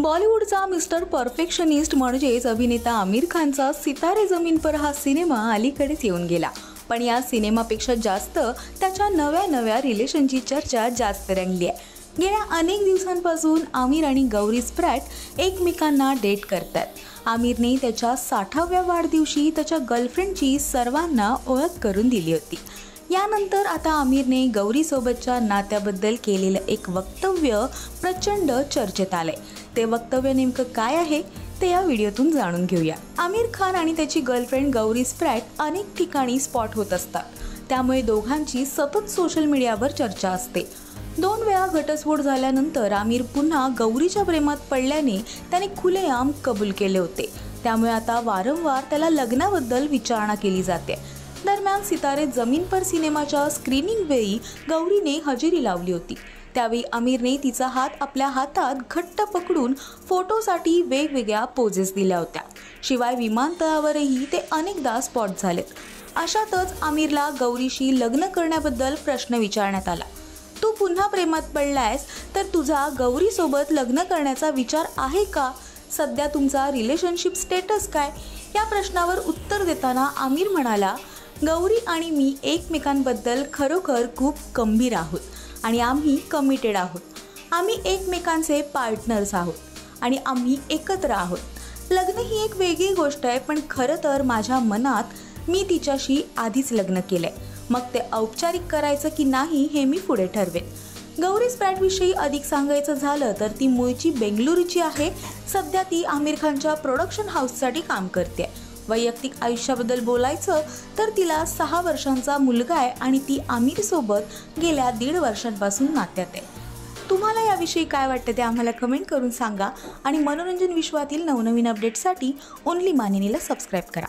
बॉलिवूडचा mister perfectionist म्हणजेच अभिनेता आमिर खानचा सितारे जमीन पर हा सिनेमा अलीकडेच येऊन गेला। पण या सिनेमापेक्षा जास्त त्याच्या नव्या रिलेशनची चर्चा जास्त रंगली आहे। गेल्या अनेक दिवसांपासून आमिर आणि गौरी स्प्रॅट एकमेकांना डेट करतात। आमिरने त्याच्या 60व्या वाढदिवशी त्याच्या गर्लफ्रेंडची सर्वांना ओळख करून दिली होती। यानंतर आता आमिरने गौरीसोबतच्या नात्याबद्दल केलेलं एक वक्तव्य प्रचंड चर्चेत आलंय। ते वक्तव्य नेमकं काय आहे ते या व्हिडिओतून जाणून घेऊया। आमिर खान आणि त्याची गर्लफ्रेंड गौरी स्प्रॅट अनेक ठिकाणी स्पॉट होत असतात, त्यामुळे दोघांची सतत सोशल मीडियावर चर्चा असते। 2 वेळा घटस्फोट झाल्यानंतर आमिर पुन्हा गौरीच्या प्रेमात पडल्याने त्याने खुलेआम कबूल केले होते, त्यामुळे आता वारंवार त्याला लग्नाबद्दल विचारणा केली जाते। दरम्यान सितारे जमीन पर सिनेमाच्या स्क्रीनिंग वेळी गौरीने हजेरी लावली होती। त्यावेळी आमिरने तिचा हात आपल्या हातात घट्ट पकडून फोटोसाठी वेगवेगळ्या पोजेस दिल्या होत्या। शिवाय विमानतळावरही ते अनेकदा स्पॉट झालेत। अशातच आमिरला गौरीशी लग्न करण्याबद्दल प्रश्न विचारण्यात आला। तू पुन्हा प्रेमात पडलायस तर तुझा गौरीसोबत लग्न करण्याचा विचार आहे का? सध्या तुमचा रिलेशनशिप स्टेटस काय? या प्रश्नावर उत्तर देताना आमिर म्हणाला, गौरी आणि मी एकमेकांबद्दल खरोखर खूप गंभीर आहोत आणि आम्ही कमिटेड आहोत। आम्ही एकमेकांचे पार्टनर्स आहोत आणि आम्ही एकत्र आहोत। लग्न ही एक वेगळी गोष्ट आहे, पण खरं तर माझ्या मनात मी तिच्याशी आधीच लग्न केलंय। मग ते औपचारिक करायचं की नाही हे मी पुढे ठरवेन। गौरी स्प्रॅटविषयी अधिक सांगायचं झालं तर ती मूळची बेंगलुरूची आहे। सध्या ती आमिर खानच्या प्रोडक्शन हाऊससाठी काम करते। वैयक्तिक आयुष्याबद्दल बोलायचं तर तिला 6 वर्षांचा मुलगा आहे आणि ती आमिरसोबत गेल्या 1.5 वर्षांपासून नात्यात आहे। तुम्हाला याविषयी काय वाटतं ते आम्हाला कमेंट करून सांगा आणि मनोरंजन विश्वातील नवनवीन अपडेट्ससाठी ओनली मानिनीला सबस्क्राईब करा।